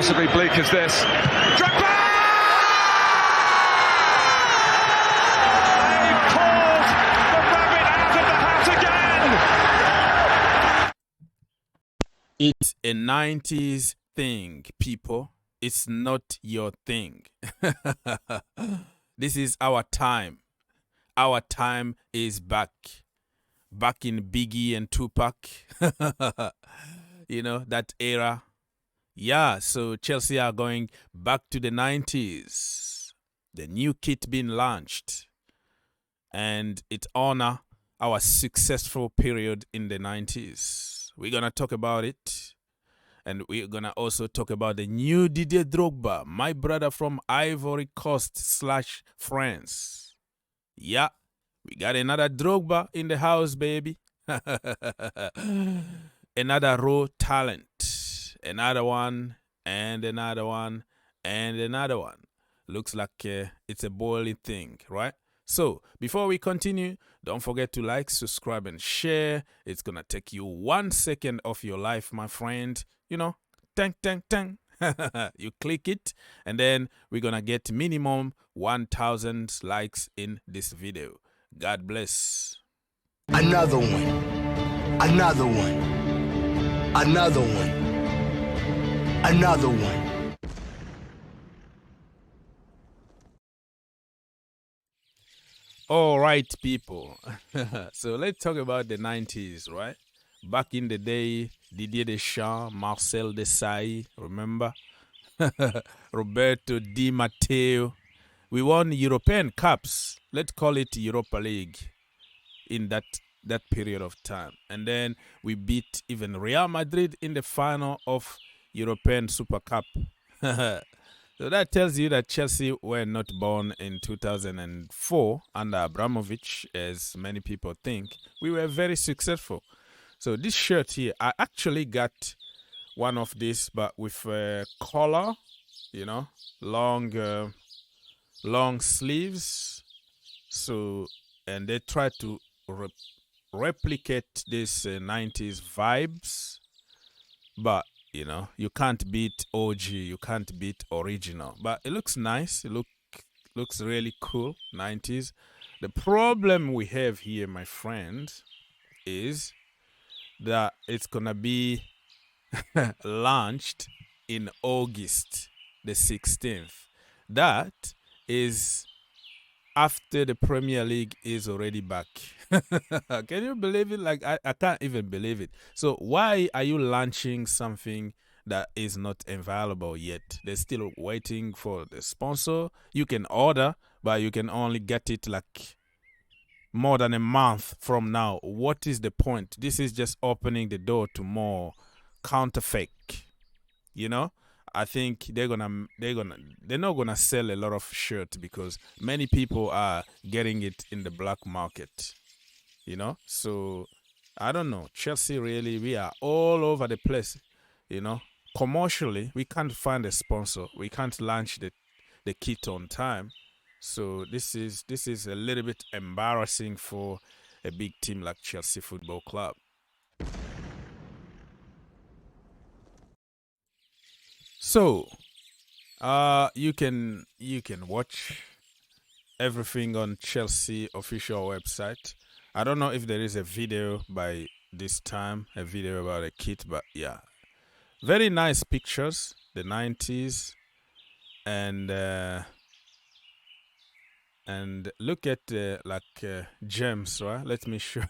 possibly bleak as this. Drogba! They pulled the rabbit out of the hat again! It's a 90s thing, people. It's not your thing. This is our time. Our time is back. Back in Biggie and Tupac. You know, that era. Yeah, so Chelsea are going back to the 90s. The new kit being launched. And it honor our successful period in the 90s. We're going to talk about it. And we're going to also talk about the new Didier Drogba, my brother from Ivory Coast / France. Yeah, we got another Drogba in the house, baby. Another raw talent. Another one, and another one, and another one. Looks like it's a boiling thing, right? So, before we continue, don't forget to like, subscribe, and share. It's going to take you 1 second of your life, my friend. You know, tang, tang, tang. You click it, and then we're going to get minimum 1,000 likes in this video. God bless. Another one. Another one. Another one. Another one. All right, people. So let's talk about the 90s, right? Back in the day, Didier Deschamps, Marcel Desailly, remember? Roberto Di Matteo. We won European Cups. Let's call it Europa League in that period of time. And then we beat even Real Madrid in the final of European Super Cup. So that tells you that Chelsea were not born in 2004 under Abramovich, as many people think. We were very successful. So this shirt here, I actually got one of these, but with a collar, you know, long sleeves. So, and they try to replicate this 90s vibes, but you know, you can't beat OG, you can't beat original. But it looks nice. It looks really cool, 90s. The problem we have here, my friend, is that it's gonna be launched in August the 16th. That is after the Premier League is already back. Can you believe it? Like, I can't even believe it. So why are you launching something that is not available yet? They're still waiting for the sponsor. You can order, but you can only get it like more than a month from now. What is the point? This is just opening the door to more counterfeit. You know, I think they're not gonna sell a lot of shirts because many people are getting it in the black market. You know, so I don't know. Chelsea really, we are all over the place. You know, commercially, we can't find a sponsor. We can't launch the kit on time. So this is a little bit embarrassing for a big team like Chelsea Football Club. So you can watch everything on Chelsea official website. I don't know if there is a video by this time, a video about a kit, but yeah, very nice pictures, the 90s, and look at James, right? Let me show.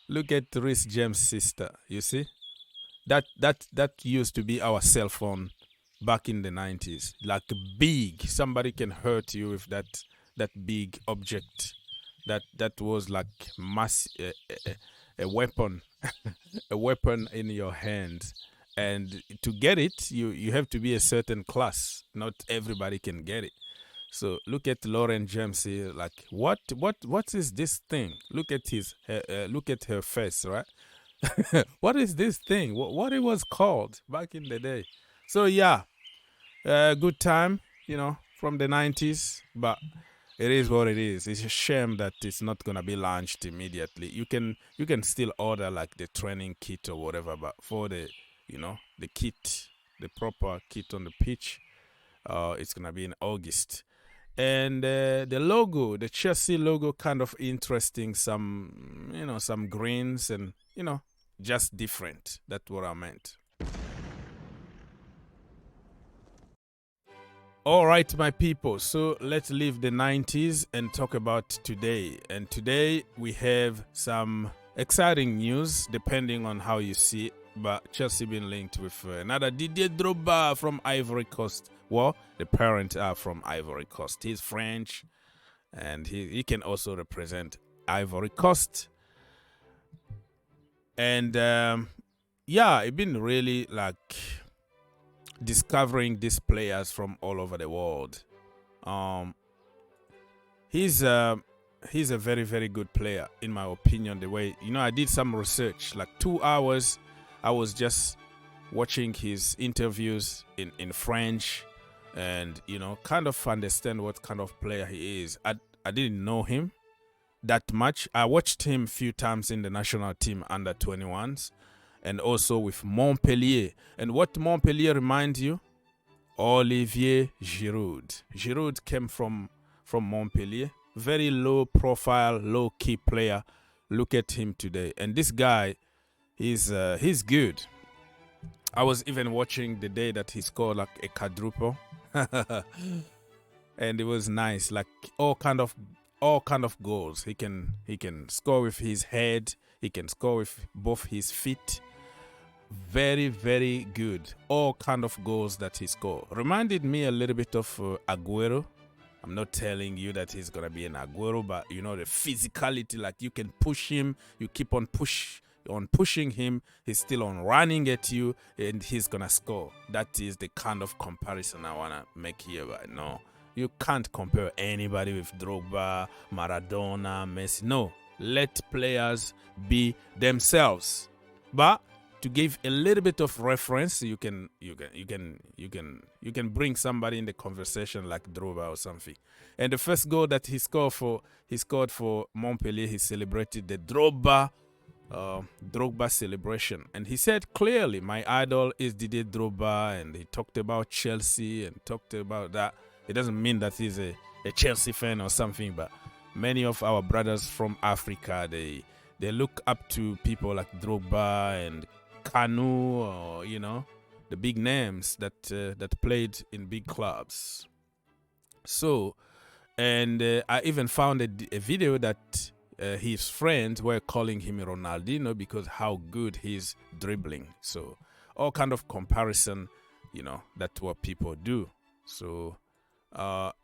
Look at Reece James' sister. You see, that used to be our cell phone back in the 90s. Like big, somebody can hurt you with that big object. That was like a weapon, a weapon in your hand. And to get it, you have to be a certain class. Not everybody can get it. So look at Laurenz James here. Like what is this thing? Look at look at her face, right? What is this thing? What it was called back in the day? So yeah, good time, you know, from the 90s, but it is what it is. It's a shame that it's not gonna be launched immediately. You can still order like the training kit or whatever, but for the, you know, the kit, the proper kit on the pitch. It's gonna be in August. And the logo, the Chelsea logo, kind of interesting. Some greens and just different. That's what I meant. All right, my people. So let's leave the 90s and talk about today. And today we have some exciting news, depending on how you see it. But Chelsea been linked with another Didier Drogba from Ivory Coast. Well, the parents are from Ivory Coast. He's French, and he can also represent Ivory Coast. And it's been really like discovering these players from all over the world. He's a very, very good player, in my opinion. The way, I did some research, like 2 hours. I was just watching his interviews in French and, kind of understand what kind of player he is. I didn't know him that much. I watched him a few times in the national team under 21s and also with Montpellier. And what Montpellier reminds you? Olivier Giroud. Giroud came from Montpellier. Very low profile, low key player. Look at him today. And this guy, he's good. I was even watching the day that he scored like a quadruple. And it was nice. Like all kind of goals. He can score with his head. He can score with both his feet. Very, very good. All kind of goals that he scored. Reminded me a little bit of Aguero. I'm not telling you that he's going to be an Aguero, but the physicality, like you can push him, you keep on pushing him, he's still on running at you, and he's going to score. That is the kind of comparison I want to make here, but no. You can't compare anybody with Drogba, Maradona, Messi. No, let players be themselves. But to give a little bit of reference, you can bring somebody in the conversation like Drogba or something. And the first goal that he scored for Montpellier, he celebrated the Drogba celebration, and he said clearly, "My idol is Didier Drogba," and he talked about Chelsea and talked about that. It doesn't mean that he's a Chelsea fan or something, but many of our brothers from Africa, they look up to people like Drogba and Kanu, or the big names that played in big clubs. So, and I even found a video that his friends were calling him Ronaldinho because how good he's dribbling. So all kind of comparison, that's what people do. So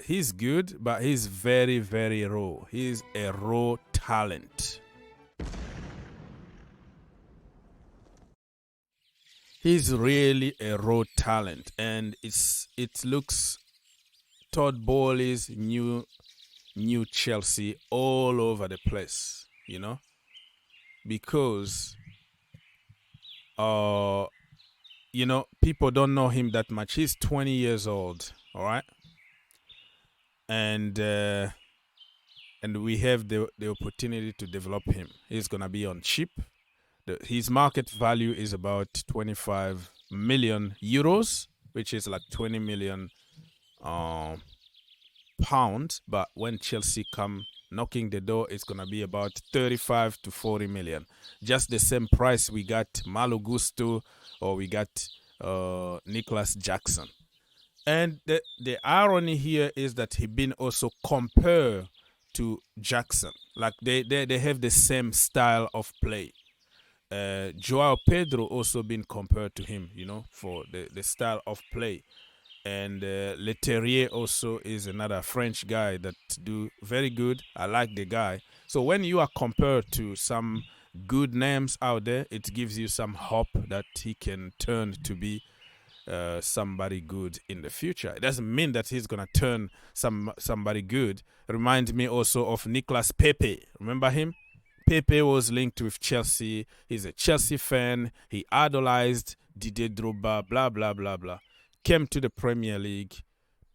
he's good, but he's very, very raw. He's a raw talent. He's really a raw talent, and it looks Todd Boehly's new Chelsea all over the place, because people don't know him that much. He's 20 years old, all right, and we have the opportunity to develop him. He's gonna be on cheap. His market value is about 25 million euros, which is like 20 million pounds. But when Chelsea come knocking the door, it's going to be about 35 to 40 million. Just the same price we got Malo Gusto or we got Nicholas Jackson. And the irony here is that he been also compared to Jackson. Like they have the same style of play. Joao Pedro also been compared to him, for the style of play. And Leterrier also is another French guy that do very good. I like the guy. So when you are compared to some good names out there, it gives you some hope that he can turn to be somebody good in the future. It doesn't mean that he's going to turn somebody good. Reminds me also of Nicolas Pepe. Remember him? Pepe was linked with Chelsea. He's a Chelsea fan. He idolized Didier Drogba, blah, blah, blah, blah. Came to the Premier League,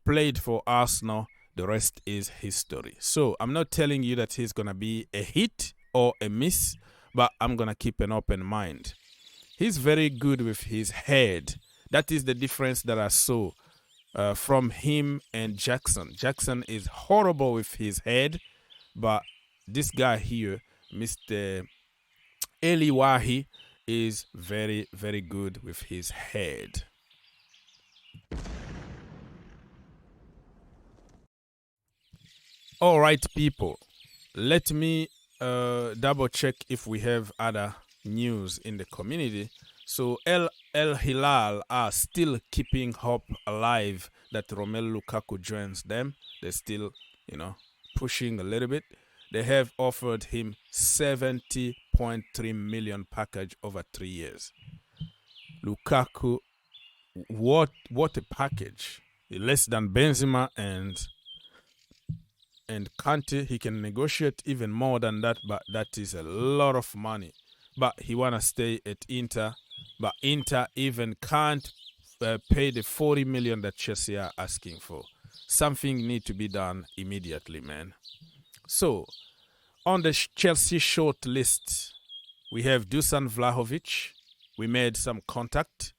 played for Arsenal. The rest is history. So I'm not telling you that he's going to be a hit or a miss, but I'm going to keep an open mind. He's very good with his head. That is the difference that I saw from him and Jackson. Jackson is horrible with his head, but this guy here, Mr. Elye Wahi, is very, very good with his head. All right, people. Let me double check if we have other news in the community. So El Hilal are still keeping hope alive that Romelu Lukaku joins them. They're still, pushing a little bit. They have offered him 70.3 million package over 3 years. Lukaku, what a package! Less than Benzema and Kante. He can negotiate even more than that, but that is a lot of money. But he wanna stay at Inter, but Inter even can't pay the 40 million that Chelsea are asking for. Something need to be done immediately, man. So, on the Chelsea short list, we have Dusan Vlahovic. We made some contact.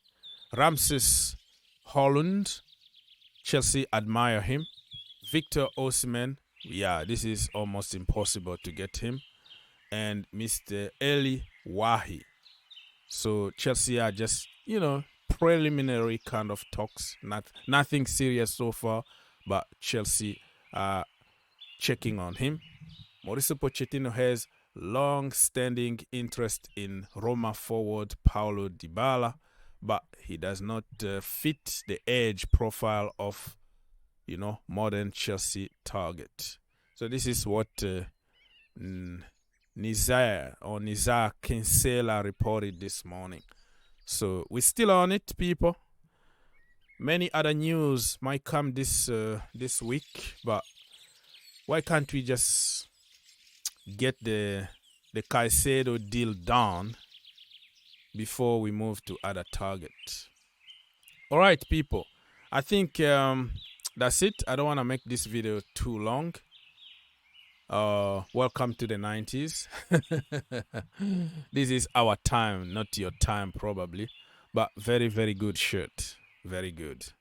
Ramses Holland. Chelsea admire him. Victor Osimhen. Yeah, this is almost impossible to get him. And Mr. Elye Wahi. So Chelsea are just, preliminary kind of talks. Nothing serious so far, but Chelsea are checking on him. Mauricio Pochettino has long-standing interest in Roma forward Paulo Dybala, but he does not fit the age profile of, modern Chelsea target. So this is what Nizar Kinsella reported this morning. So we're still on it, people. Many other news might come this week, but why can't we just get the Caicedo deal done before we move to other targets? All right, people. I think that's it. I don't want to make this video too long. Welcome to the 90s. This is our time, not your time probably, but very, very good shirt. Very good.